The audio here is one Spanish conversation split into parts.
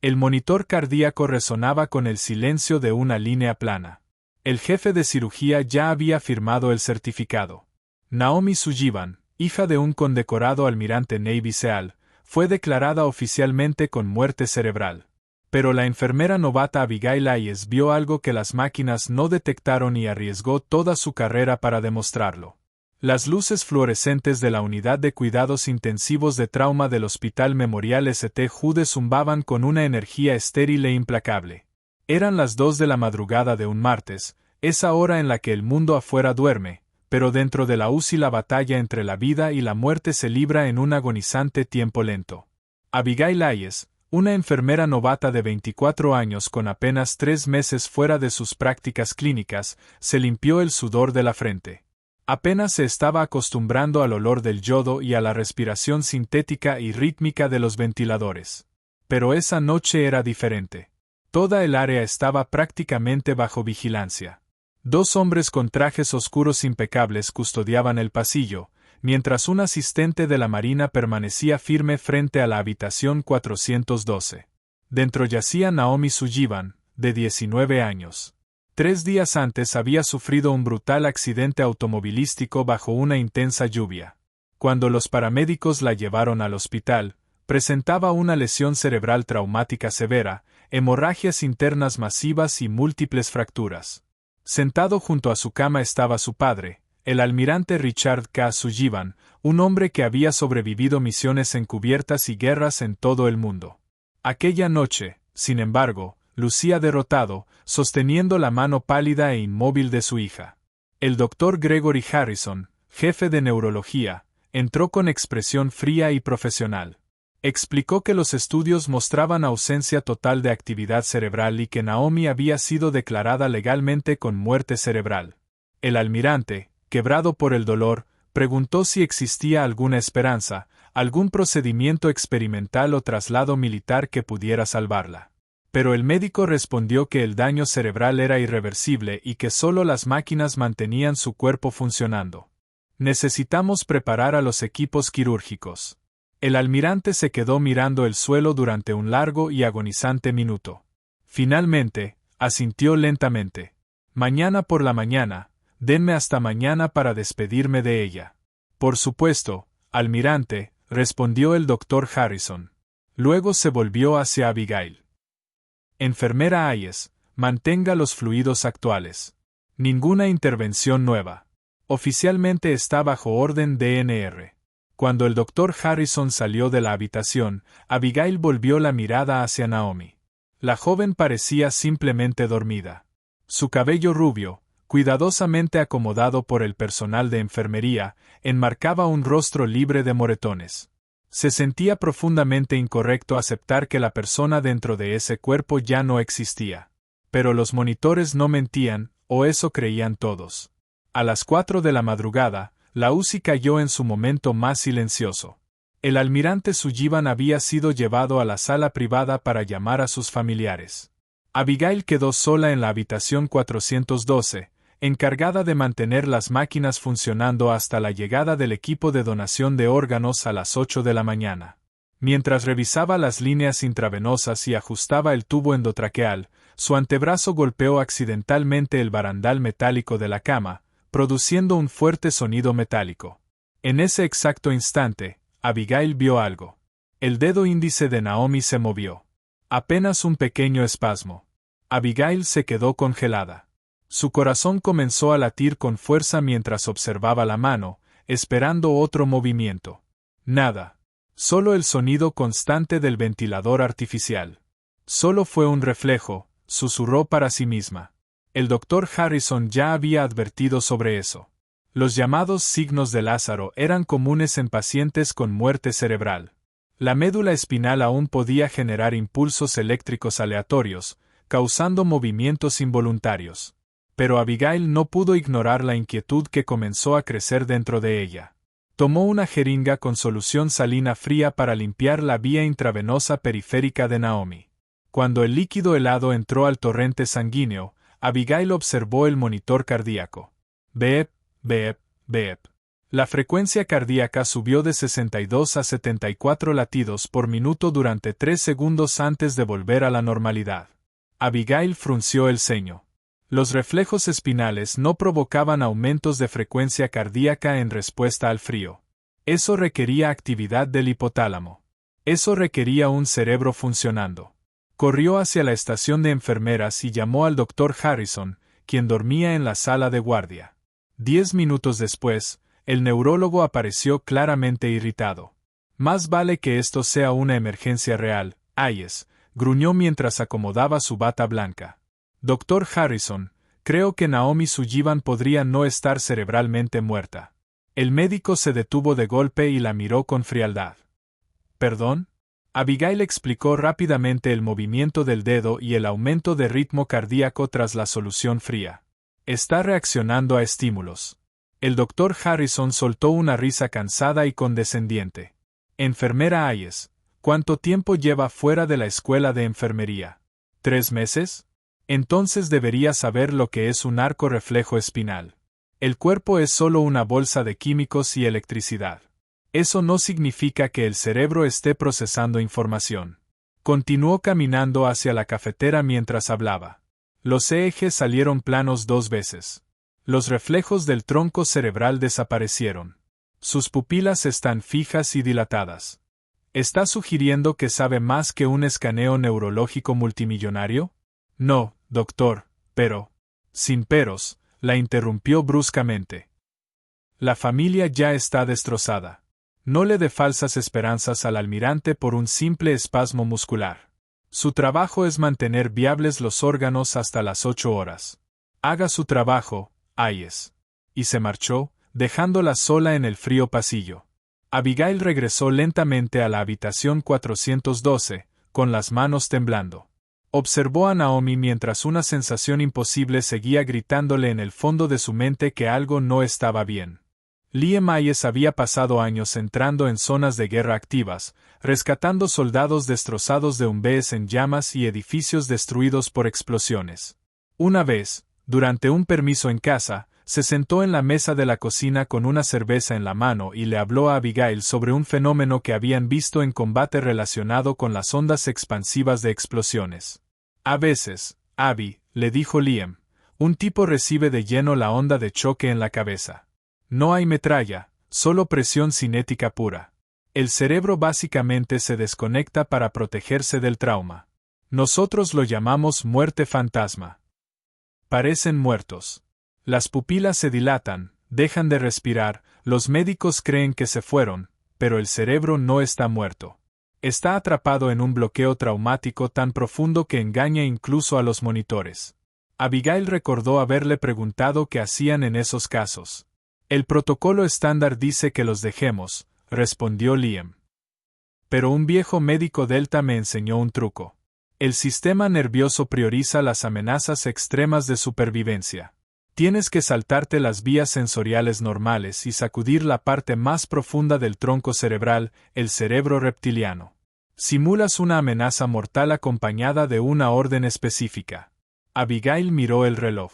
El monitor cardíaco resonaba con el silencio de una línea plana. El jefe de cirugía ya había firmado el certificado. Naomi Sullivan, hija de un condecorado almirante Navy SEAL, fue declarada oficialmente con muerte cerebral. Pero la enfermera novata Abigail Hayes vio algo que las máquinas no detectaron y arriesgó toda su carrera para demostrarlo. Las luces fluorescentes de la unidad de cuidados intensivos de trauma del Hospital Memorial St. Jude zumbaban con una energía estéril e implacable. Eran las 2 de la madrugada de un martes, esa hora en la que el mundo afuera duerme, pero dentro de la UCI la batalla entre la vida y la muerte se libra en un agonizante tiempo lento. Abigail Hayes, una enfermera novata de 24 años con apenas 3 meses fuera de sus prácticas clínicas, se limpió el sudor de la frente. Apenas se estaba acostumbrando al olor del yodo y a la respiración sintética y rítmica de los ventiladores. Pero esa noche era diferente. Toda el área estaba prácticamente bajo vigilancia. 2 hombres con trajes oscuros impecables custodiaban el pasillo, mientras un asistente de la Marina permanecía firme frente a la habitación 412. Dentro yacía Naomi Sullivan, de 19 años. 3 días antes había sufrido un brutal accidente automovilístico bajo una intensa lluvia. Cuando los paramédicos la llevaron al hospital, presentaba una lesión cerebral traumática severa, hemorragias internas masivas y múltiples fracturas. Sentado junto a su cama estaba su padre, el almirante Richard K. Sullivan, un hombre que había sobrevivido misiones encubiertas y guerras en todo el mundo. Aquella noche, sin embargo, lucía derrotado, sosteniendo la mano pálida e inmóvil de su hija. El doctor Gregory Harrison, jefe de neurología, entró con expresión fría y profesional. Explicó que los estudios mostraban ausencia total de actividad cerebral y que Naomi había sido declarada legalmente con muerte cerebral. El almirante, quebrado por el dolor, preguntó si existía alguna esperanza, algún procedimiento experimental o traslado militar que pudiera salvarla. Pero el médico respondió que el daño cerebral era irreversible y que solo las máquinas mantenían su cuerpo funcionando. Necesitamos preparar a los equipos quirúrgicos. El almirante se quedó mirando el suelo durante un largo y agonizante minuto. Finalmente, asintió lentamente. Mañana por la mañana, denme hasta mañana para despedirme de ella. Por supuesto, almirante, respondió el doctor Harrison. Luego se volvió hacia Abigail. Enfermera Hayes, mantenga los fluidos actuales. Ninguna intervención nueva. Oficialmente está bajo orden DNR. Cuando el doctor Harrison salió de la habitación, Abigail volvió la mirada hacia Naomi. La joven parecía simplemente dormida. Su cabello rubio, cuidadosamente acomodado por el personal de enfermería, enmarcaba un rostro libre de moretones. Se sentía profundamente incorrecto aceptar que la persona dentro de ese cuerpo ya no existía. Pero los monitores no mentían, o eso creían todos. A las 4 de la madrugada, la UCI cayó en su momento más silencioso. El almirante Sullivan había sido llevado a la sala privada para llamar a sus familiares. Abigail quedó sola en la habitación 412, encargada de mantener las máquinas funcionando hasta la llegada del equipo de donación de órganos a las 8 de la mañana. Mientras revisaba las líneas intravenosas y ajustaba el tubo endotraqueal, su antebrazo golpeó accidentalmente el barandal metálico de la cama, produciendo un fuerte sonido metálico. En ese exacto instante, Abigail vio algo. El dedo índice de Naomi se movió. Apenas un pequeño espasmo. Abigail se quedó congelada. Su corazón comenzó a latir con fuerza mientras observaba la mano, esperando otro movimiento. Nada. Solo el sonido constante del ventilador artificial. Solo fue un reflejo, susurró para sí misma. El doctor Harrison ya había advertido sobre eso. Los llamados signos de Lázaro eran comunes en pacientes con muerte cerebral. La médula espinal aún podía generar impulsos eléctricos aleatorios, causando movimientos involuntarios. Pero Abigail no pudo ignorar la inquietud que comenzó a crecer dentro de ella. Tomó una jeringa con solución salina fría para limpiar la vía intravenosa periférica de Naomi. Cuando el líquido helado entró al torrente sanguíneo, Abigail observó el monitor cardíaco. Beep, beep, beep. La frecuencia cardíaca subió de 62 a 74 latidos por minuto durante 3 segundos antes de volver a la normalidad. Abigail frunció el ceño. Los reflejos espinales no provocaban aumentos de frecuencia cardíaca en respuesta al frío. Eso requería actividad del hipotálamo. Eso requería un cerebro funcionando. Corrió hacia la estación de enfermeras y llamó al Dr. Harrison, quien dormía en la sala de guardia. 10 minutos después, el neurólogo apareció claramente irritado. Más vale que esto sea una emergencia real, Hayes, gruñó mientras acomodaba su bata blanca. Dr. Harrison, creo que Naomi Sullivan podría no estar cerebralmente muerta. El médico se detuvo de golpe y la miró con frialdad. ¿Perdón? Abigail explicó rápidamente el movimiento del dedo y el aumento de ritmo cardíaco tras la solución fría. Está reaccionando a estímulos. El Dr. Harrison soltó una risa cansada y condescendiente. Enfermera Hayes, ¿cuánto tiempo lleva fuera de la escuela de enfermería? ¿3 meses? Entonces debería saber lo que es un arco reflejo espinal. El cuerpo es solo una bolsa de químicos y electricidad. Eso no significa que el cerebro esté procesando información. Continuó caminando hacia la cafetera mientras hablaba. Los ejes salieron planos 2 veces. Los reflejos del tronco cerebral desaparecieron. Sus pupilas están fijas y dilatadas. ¿Está sugiriendo que sabe más que un escaneo neurológico multimillonario? No, doctor, pero... Sin peros, la interrumpió bruscamente. La familia ya está destrozada. No le dé falsas esperanzas al almirante por un simple espasmo muscular. Su trabajo es mantener viables los órganos hasta las 8 horas. Haga su trabajo, Hayes. Y se marchó, dejándola sola en el frío pasillo. Abigail regresó lentamente a la habitación 412, con las manos temblando. Observó a Naomi mientras una sensación imposible seguía gritándole en el fondo de su mente que algo no estaba bien. Liam Hayes había pasado años entrando en zonas de guerra activas, rescatando soldados destrozados de Humvees en llamas y edificios destruidos por explosiones. Una vez, durante un permiso en casa, se sentó en la mesa de la cocina con una cerveza en la mano y le habló a Abigail sobre un fenómeno que habían visto en combate relacionado con las ondas expansivas de explosiones. A veces, Abby, le dijo Liam, un tipo recibe de lleno la onda de choque en la cabeza. No hay metralla, solo presión cinética pura. El cerebro básicamente se desconecta para protegerse del trauma. Nosotros lo llamamos muerte fantasma. Parecen muertos. Las pupilas se dilatan, dejan de respirar, los médicos creen que se fueron, pero el cerebro no está muerto. Está atrapado en un bloqueo traumático tan profundo que engaña incluso a los monitores. Abigail recordó haberle preguntado qué hacían en esos casos. El protocolo estándar dice que los dejemos, respondió Liam. Pero un viejo médico Delta me enseñó un truco. El sistema nervioso prioriza las amenazas extremas de supervivencia. Tienes que saltarte las vías sensoriales normales y sacudir la parte más profunda del tronco cerebral, el cerebro reptiliano. Simulas una amenaza mortal acompañada de una orden específica. Abigail miró el reloj.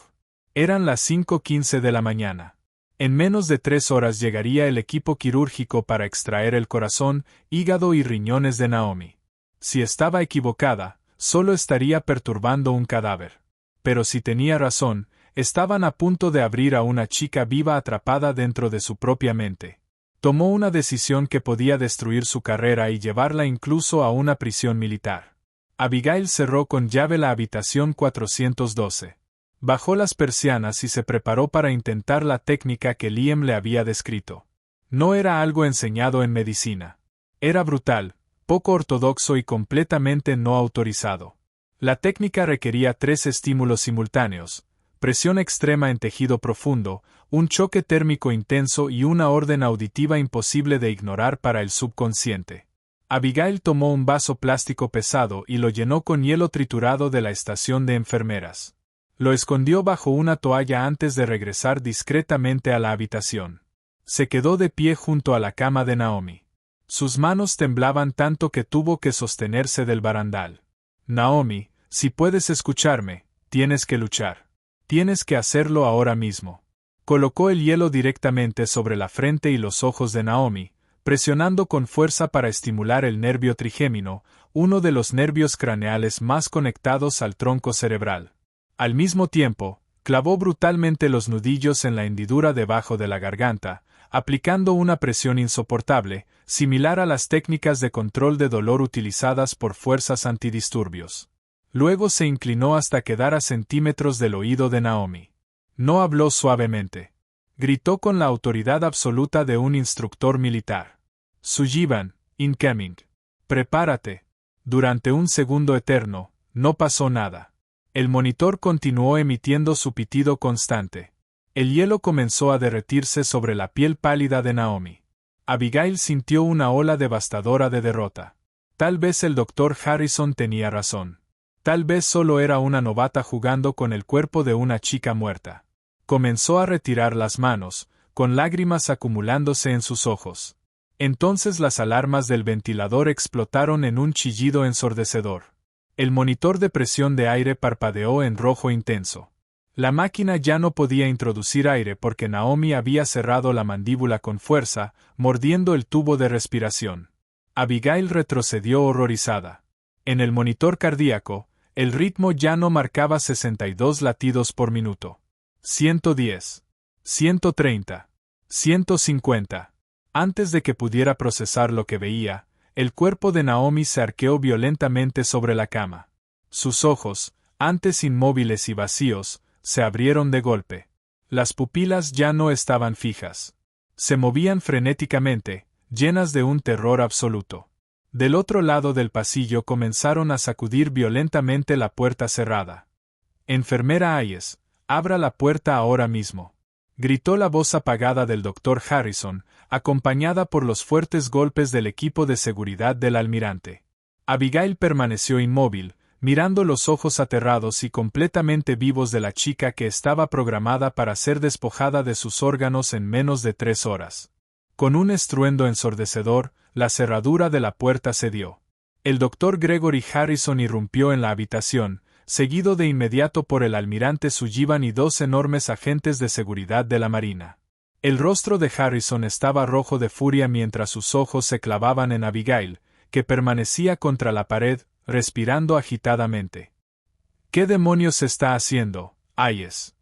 Eran las 5:15 de la mañana. En menos de 3 horas llegaría el equipo quirúrgico para extraer el corazón, hígado y riñones de Naomi. Si estaba equivocada, solo estaría perturbando un cadáver. Pero si tenía razón, estaban a punto de abrir a una chica viva atrapada dentro de su propia mente. Tomó una decisión que podía destruir su carrera y llevarla incluso a una prisión militar. Abigail cerró con llave la habitación 412. Bajó las persianas y se preparó para intentar la técnica que Liam le había descrito. No era algo enseñado en medicina. Era brutal, poco ortodoxo y completamente no autorizado. La técnica requería 3 estímulos simultáneos: presión extrema en tejido profundo, un choque térmico intenso y una orden auditiva imposible de ignorar para el subconsciente. Abigail tomó un vaso plástico pesado y lo llenó con hielo triturado de la estación de enfermeras. Lo escondió bajo una toalla antes de regresar discretamente a la habitación. Se quedó de pie junto a la cama de Naomi. Sus manos temblaban tanto que tuvo que sostenerse del barandal. Naomi, si puedes escucharme, tienes que luchar. Tienes que hacerlo ahora mismo. Colocó el hielo directamente sobre la frente y los ojos de Naomi, presionando con fuerza para estimular el nervio trigémino, uno de los nervios craneales más conectados al tronco cerebral. Al mismo tiempo, clavó brutalmente los nudillos en la hendidura debajo de la garganta, aplicando una presión insoportable, similar a las técnicas de control de dolor utilizadas por fuerzas antidisturbios. Luego se inclinó hasta quedar a centímetros del oído de Naomi. No habló suavemente. Gritó con la autoridad absoluta de un instructor militar. Sullivan, incoming. Prepárate. Durante un segundo eterno, no pasó nada. El monitor continuó emitiendo su pitido constante. El hielo comenzó a derretirse sobre la piel pálida de Naomi. Abigail sintió una ola devastadora de derrota. Tal vez el doctor Harrison tenía razón. Tal vez solo era una novata jugando con el cuerpo de una chica muerta. Comenzó a retirar las manos, con lágrimas acumulándose en sus ojos. Entonces las alarmas del ventilador explotaron en un chillido ensordecedor. El monitor de presión de aire parpadeó en rojo intenso. La máquina ya no podía introducir aire porque Naomi había cerrado la mandíbula con fuerza, mordiendo el tubo de respiración. Abigail retrocedió horrorizada. En el monitor cardíaco, el ritmo ya no marcaba 62 latidos por minuto. 110. 130. 150. Antes de que pudiera procesar lo que veía, el cuerpo de Naomi se arqueó violentamente sobre la cama. Sus ojos, antes inmóviles y vacíos, se abrieron de golpe. Las pupilas ya no estaban fijas. Se movían frenéticamente, llenas de un terror absoluto. Del otro lado del pasillo comenzaron a sacudir violentamente la puerta cerrada. «Enfermera Hayes, abra la puerta ahora mismo», gritó la voz apagada del doctor Harrison, acompañada por los fuertes golpes del equipo de seguridad del almirante. Abigail permaneció inmóvil, mirando los ojos aterrados y completamente vivos de la chica que estaba programada para ser despojada de sus órganos en menos de 3 horas. Con un estruendo ensordecedor, la cerradura de la puerta cedió. El doctor Gregory Harrison irrumpió en la habitación, seguido de inmediato por el almirante Sullivan y 2 enormes agentes de seguridad de la Marina. El rostro de Harrison estaba rojo de furia mientras sus ojos se clavaban en Abigail, que permanecía contra la pared, respirando agitadamente. «¿Qué demonios está haciendo, Hayes?»,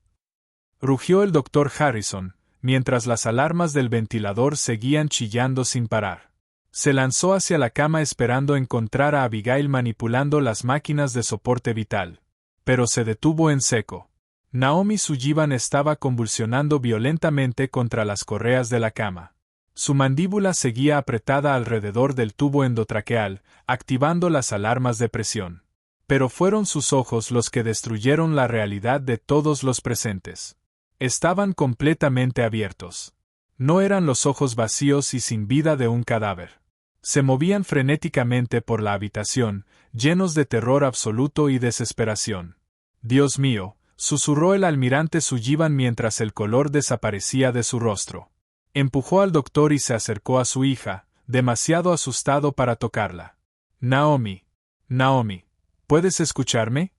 rugió el doctor Harrison, mientras las alarmas del ventilador seguían chillando sin parar. Se lanzó hacia la cama esperando encontrar a Abigail manipulando las máquinas de soporte vital. Pero se detuvo en seco. Naomi Sullivan estaba convulsionando violentamente contra las correas de la cama. Su mandíbula seguía apretada alrededor del tubo endotraqueal, activando las alarmas de presión. Pero fueron sus ojos los que destruyeron la realidad de todos los presentes. Estaban completamente abiertos. No eran los ojos vacíos y sin vida de un cadáver. Se movían frenéticamente por la habitación, llenos de terror absoluto y desesperación. «Dios mío», susurró el almirante Sullivan mientras el color desaparecía de su rostro. Empujó al doctor y se acercó a su hija, demasiado asustado para tocarla. «Naomi. Naomi. ¿Puedes escucharme?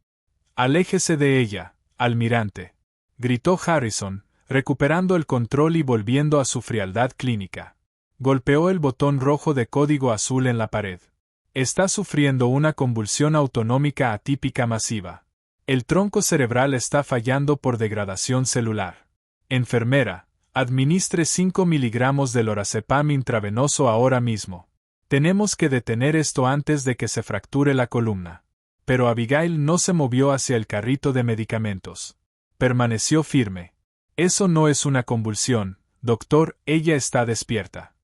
Aléjese de ella, almirante», gritó Harrison, recuperando el control y volviendo a su frialdad clínica. Golpeó el botón rojo de código azul en la pared. «Está sufriendo una convulsión autonómica atípica masiva. El tronco cerebral está fallando por degradación celular. Enfermera, administre 5 miligramos de lorazepam intravenoso ahora mismo. Tenemos que detener esto antes de que se fracture la columna». Pero Abigail no se movió hacia el carrito de medicamentos. Permaneció firme. «Eso no es una convulsión, doctor, ella está despierta».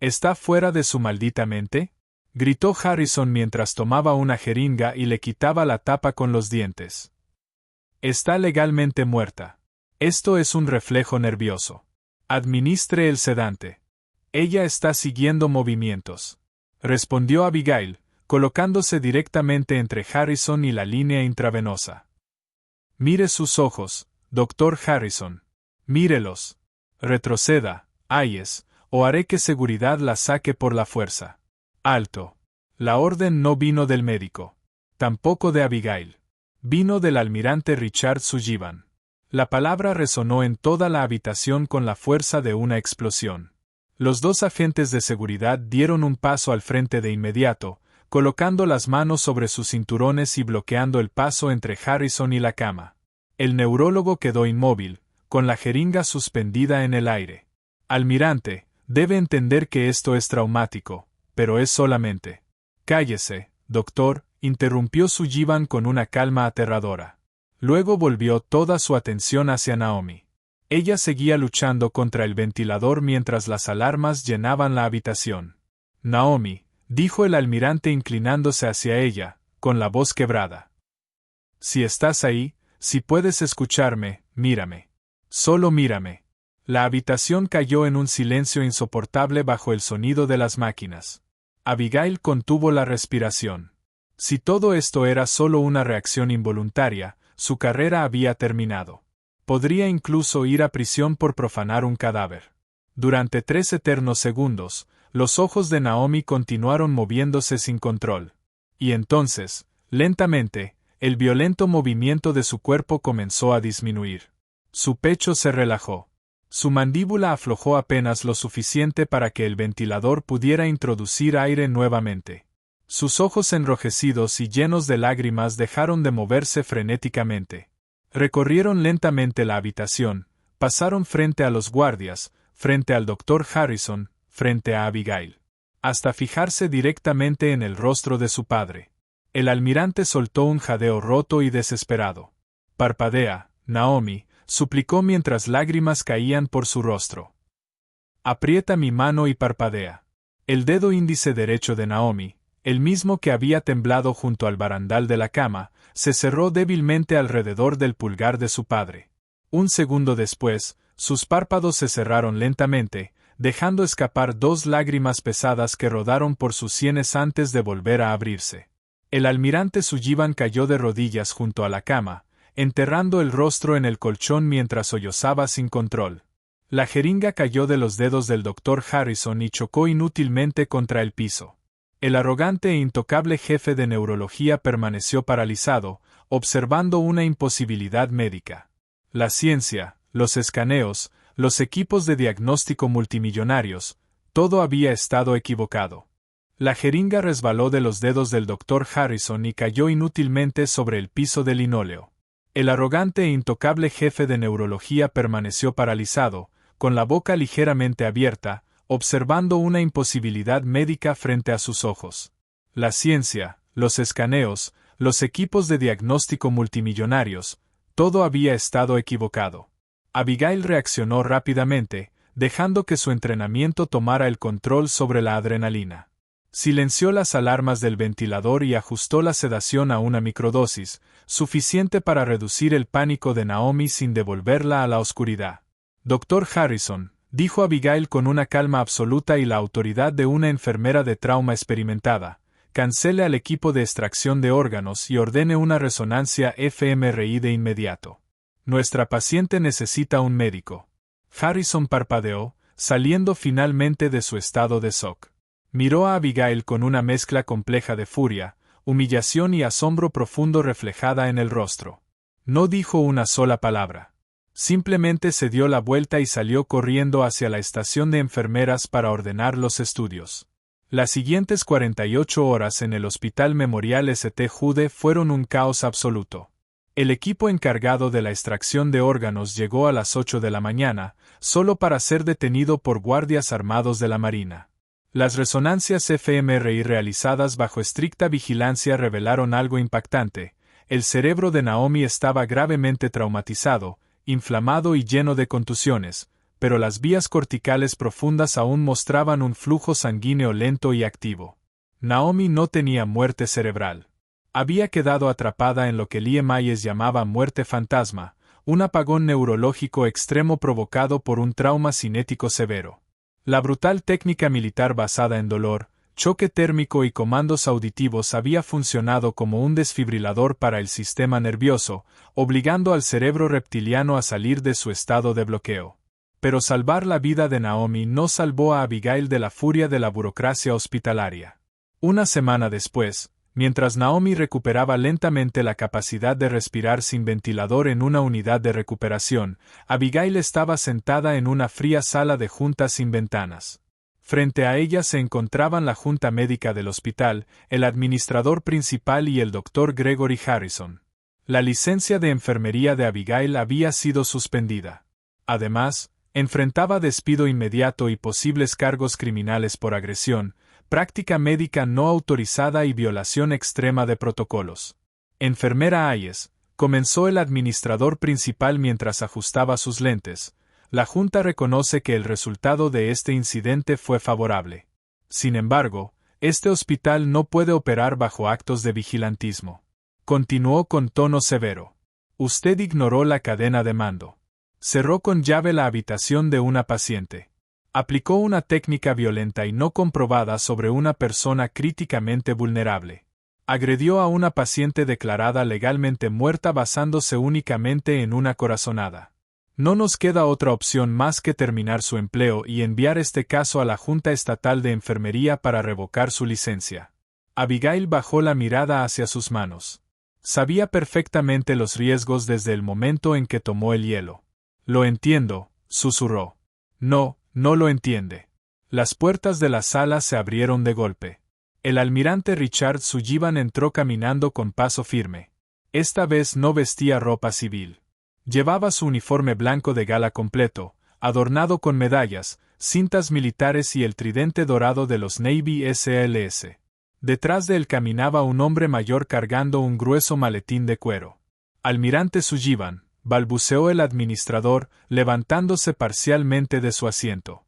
«¿Está fuera de su maldita mente?», gritó Harrison mientras tomaba una jeringa y le quitaba la tapa con los dientes. «Está legalmente muerta. Esto es un reflejo nervioso. Administre el sedante. Ella está siguiendo movimientos», respondió Abigail, colocándose directamente entre Harrison y la línea intravenosa. «Mire sus ojos, doctor Harrison. Mírelos. Retroceda, Hayes, o haré que seguridad la saque por la fuerza». «Alto». La orden no vino del médico. Tampoco de Abigail. Vino del almirante Richard Sullivan. La palabra resonó en toda la habitación con la fuerza de una explosión. Los dos agentes de seguridad dieron un paso al frente de inmediato, colocando las manos sobre sus cinturones y bloqueando el paso entre Harrison y la cama. El neurólogo quedó inmóvil, con la jeringa suspendida en el aire. Almirante, debe entender que esto es traumático, pero es solamente. Cállese, doctor, interrumpió Sullivan con una calma aterradora. Luego volvió toda su atención hacia Naomi. Ella seguía luchando contra el ventilador mientras las alarmas llenaban la habitación. Naomi, dijo el almirante inclinándose hacia ella, con la voz quebrada. Si estás ahí, si puedes escucharme, mírame. Solo mírame. La habitación cayó en un silencio insoportable bajo el sonido de las máquinas. Abigail contuvo la respiración. Si todo esto era solo una reacción involuntaria, su carrera había terminado. Podría incluso ir a prisión por profanar un cadáver. Durante 3 eternos segundos, los ojos de Naomi continuaron moviéndose sin control. Y entonces, lentamente, el violento movimiento de su cuerpo comenzó a disminuir. Su pecho se relajó. Su mandíbula aflojó apenas lo suficiente para que el ventilador pudiera introducir aire nuevamente. Sus ojos enrojecidos y llenos de lágrimas dejaron de moverse frenéticamente. Recorrieron lentamente la habitación, pasaron frente a los guardias, frente al doctor Harrison, frente a Abigail, hasta fijarse directamente en el rostro de su padre. El almirante soltó un jadeo roto y desesperado. Parpadea, Naomi, suplicó mientras lágrimas caían por su rostro. Aprieta mi mano y parpadea. El dedo índice derecho de Naomi, el mismo que había temblado junto al barandal de la cama, se cerró débilmente alrededor del pulgar de su padre. Un segundo después, sus párpados se cerraron lentamente, dejando escapar 2 lágrimas pesadas que rodaron por sus sienes antes de volver a abrirse. El almirante Sullivan cayó de rodillas junto a la cama, enterrando el rostro en el colchón mientras sollozaba sin control. La jeringa cayó de los dedos del doctor Harrison y chocó inútilmente contra el piso. El arrogante e intocable jefe de neurología permaneció paralizado, observando una imposibilidad médica. La ciencia, los escaneos, los equipos de diagnóstico multimillonarios, todo había estado equivocado. La jeringa resbaló de los dedos del doctor Harrison y cayó inútilmente sobre el piso de linóleo. El arrogante e intocable jefe de neurología permaneció paralizado, con la boca ligeramente abierta, observando una imposibilidad médica frente a sus ojos. La ciencia, los escaneos, los equipos de diagnóstico multimillonarios, todo había estado equivocado. Abigail reaccionó rápidamente, dejando que su entrenamiento tomara el control sobre la adrenalina. Silenció las alarmas del ventilador y ajustó la sedación a una microdosis, suficiente para reducir el pánico de Naomi sin devolverla a la oscuridad. Doctor Harrison, dijo Abigail con una calma absoluta y la autoridad de una enfermera de trauma experimentada, cancele al equipo de extracción de órganos y ordene una resonancia fMRI de inmediato. Nuestra paciente necesita un médico. Harrison parpadeó, saliendo finalmente de su estado de shock. Miró a Abigail con una mezcla compleja de furia, humillación y asombro profundo reflejada en el rostro. No dijo una sola palabra. Simplemente se dio la vuelta y salió corriendo hacia la estación de enfermeras para ordenar los estudios. Las siguientes 48 horas en el Hospital Memorial St. Jude fueron un caos absoluto. El equipo encargado de la extracción de órganos llegó a las 8 de la mañana, solo para ser detenido por guardias armados de la Marina. Las resonancias fMRI realizadas bajo estricta vigilancia revelaron algo impactante. El cerebro de Naomi estaba gravemente traumatizado, inflamado y lleno de contusiones, pero las vías corticales profundas aún mostraban un flujo sanguíneo lento y activo. Naomi no tenía muerte cerebral. Había quedado atrapada en lo que Lee Myers llamaba muerte fantasma, un apagón neurológico extremo provocado por un trauma cinético severo. La brutal técnica militar basada en dolor, choque térmico y comandos auditivos había funcionado como un desfibrilador para el sistema nervioso, obligando al cerebro reptiliano a salir de su estado de bloqueo. Pero salvar la vida de Naomi no salvó a Abigail de la furia de la burocracia hospitalaria. Una semana después, Mientras Naomi recuperaba lentamente la capacidad de respirar sin ventilador en una unidad de recuperación, Abigail estaba sentada en una fría sala de juntas sin ventanas. Frente a ella se encontraban la junta médica del hospital, el administrador principal y el doctor Gregory Harrison. La licencia de enfermería de Abigail había sido suspendida. Además, enfrentaba despido inmediato y posibles cargos criminales por agresión, práctica médica no autorizada y violación extrema de protocolos. Enfermera Hayes, comenzó el administrador principal mientras ajustaba sus lentes. La Junta reconoce que el resultado de este incidente fue favorable. Sin embargo, este hospital no puede operar bajo actos de vigilantismo. Continuó con tono severo. Usted ignoró la cadena de mando. Cerró con llave la habitación de una paciente. Aplicó una técnica violenta y no comprobada sobre una persona críticamente vulnerable. Agredió a una paciente declarada legalmente muerta basándose únicamente en una corazonada. No nos queda otra opción más que terminar su empleo y enviar este caso a la Junta Estatal de Enfermería para revocar su licencia. Abigail bajó la mirada hacia sus manos. Sabía perfectamente los riesgos desde el momento en que tomó el hielo. Lo entiendo, susurró. No lo entiende. Las puertas de la sala se abrieron de golpe. El almirante Richard Sullivan entró caminando con paso firme. Esta vez no vestía ropa civil. Llevaba su uniforme blanco de gala completo, adornado con medallas, cintas militares y el tridente dorado de los Navy SLS. Detrás de él caminaba un hombre mayor cargando un grueso maletín de cuero. Almirante Sullivan, balbuceó el administrador, levantándose parcialmente de su asiento.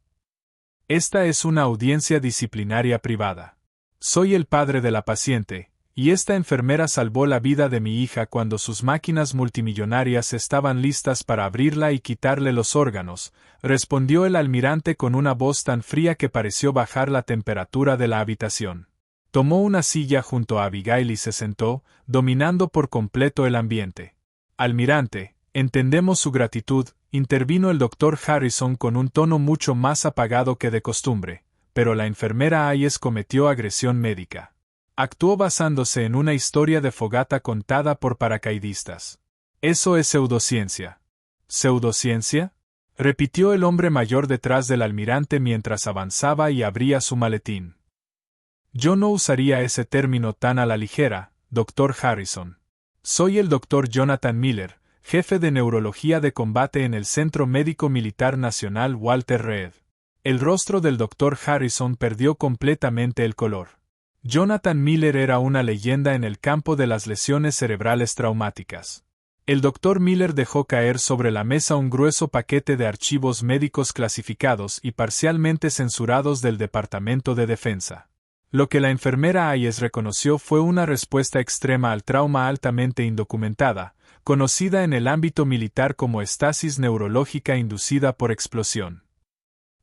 Esta es una audiencia disciplinaria privada. Soy el padre de la paciente, y esta enfermera salvó la vida de mi hija cuando sus máquinas multimillonarias estaban listas para abrirla y quitarle los órganos, respondió el almirante con una voz tan fría que pareció bajar la temperatura de la habitación. Tomó una silla junto a Abigail y se sentó, dominando por completo el ambiente. Almirante, entendemos su gratitud, intervino el doctor Harrison con un tono mucho más apagado que de costumbre, pero la enfermera Hayes cometió agresión médica. Actuó basándose en una historia de fogata contada por paracaidistas. Eso es pseudociencia. ¿Pseudociencia? Repitió el hombre mayor detrás del almirante mientras avanzaba y abría su maletín. Yo no usaría ese término tan a la ligera, doctor Harrison. Soy el doctor Jonathan Miller, jefe de neurología de combate en el Centro Médico Militar Nacional Walter Reed. El rostro del doctor Harrison perdió completamente el color. Jonathan Miller era una leyenda en el campo de las lesiones cerebrales traumáticas. El doctor Miller dejó caer sobre la mesa un grueso paquete de archivos médicos clasificados y parcialmente censurados del Departamento de Defensa. Lo que la enfermera Hayes reconoció fue una respuesta extrema al trauma altamente indocumentada, conocida en el ámbito militar como estasis neurológica inducida por explosión.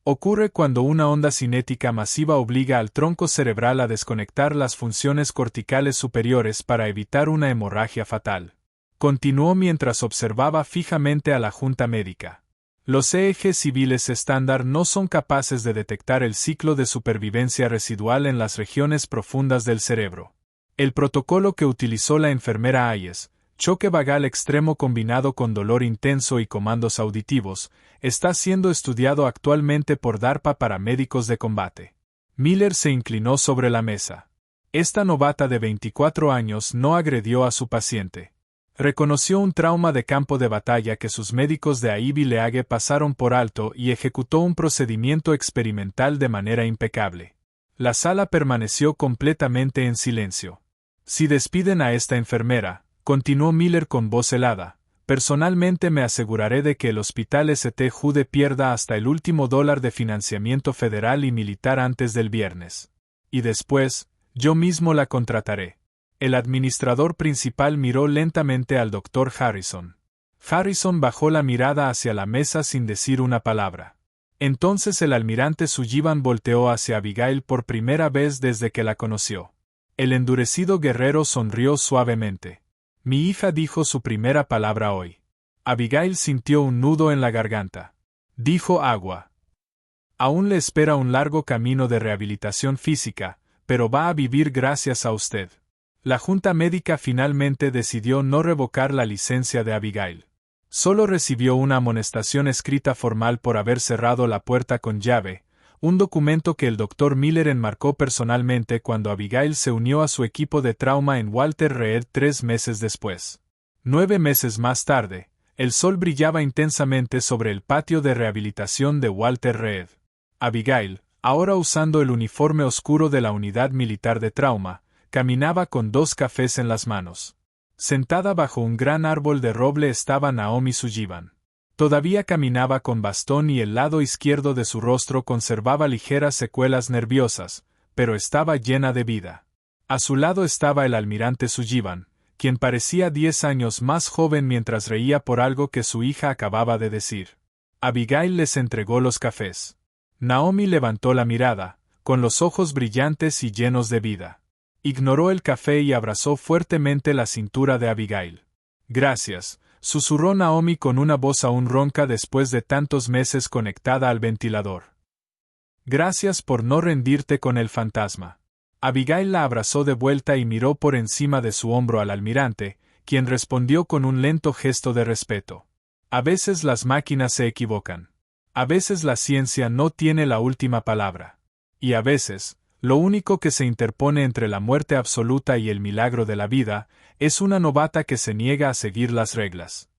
Ocurre cuando una onda cinética masiva obliga al tronco cerebral a desconectar las funciones corticales superiores para evitar una hemorragia fatal. Continuó mientras observaba fijamente a la junta médica. Los EEG civiles estándar no son capaces de detectar el ciclo de supervivencia residual en las regiones profundas del cerebro. El protocolo que utilizó la enfermera Hayes, choque vagal extremo combinado con dolor intenso y comandos auditivos, está siendo estudiado actualmente por DARPA para médicos de combate. Miller se inclinó sobre la mesa. Esta novata de 24 años no agredió a su paciente. Reconoció un trauma de campo de batalla que sus médicos de Ivy League pasaron por alto y ejecutó un procedimiento experimental de manera impecable. La sala permaneció completamente en silencio. Si despiden a esta enfermera, continuó Miller con voz helada, personalmente me aseguraré de que el Hospital St. Jude pierda hasta el último dólar de financiamiento federal y militar antes del viernes. Y después, yo mismo la contrataré. El administrador principal miró lentamente al doctor Harrison. Harrison bajó la mirada hacia la mesa sin decir una palabra. Entonces el almirante Sullivan volteó hacia Abigail por primera vez desde que la conoció. El endurecido guerrero sonrió suavemente. Mi hija dijo su primera palabra hoy. Abigail sintió un nudo en la garganta. Dijo agua. Aún le espera un largo camino de rehabilitación física, pero va a vivir gracias a usted. La junta médica finalmente decidió no revocar la licencia de Abigail. Solo recibió una amonestación escrita formal por haber cerrado la puerta con llave, un documento que el Dr. Miller enmarcó personalmente cuando Abigail se unió a su equipo de trauma en Walter Reed 3 meses después. 9 meses más tarde, el sol brillaba intensamente sobre el patio de rehabilitación de Walter Reed. Abigail, ahora usando el uniforme oscuro de la unidad militar de trauma, caminaba con 2 cafés en las manos. Sentada bajo un gran árbol de roble estaba Naomi Sullivan. Todavía caminaba con bastón y el lado izquierdo de su rostro conservaba ligeras secuelas nerviosas, pero estaba llena de vida. A su lado estaba el almirante Sullivan, quien parecía 10 años más joven mientras reía por algo que su hija acababa de decir. Abigail les entregó los cafés. Naomi levantó la mirada, con los ojos brillantes y llenos de vida. Ignoró el café y abrazó fuertemente la cintura de Abigail. Gracias, susurró Naomi con una voz aún ronca después de tantos meses conectada al ventilador. Gracias por no rendirte con el fantasma. Abigail la abrazó de vuelta y miró por encima de su hombro al almirante, quien respondió con un lento gesto de respeto. A veces las máquinas se equivocan. A veces la ciencia no tiene la última palabra. Y a veces, lo único que se interpone entre la muerte absoluta y el milagro de la vida, es una novata que se niega a seguir las reglas.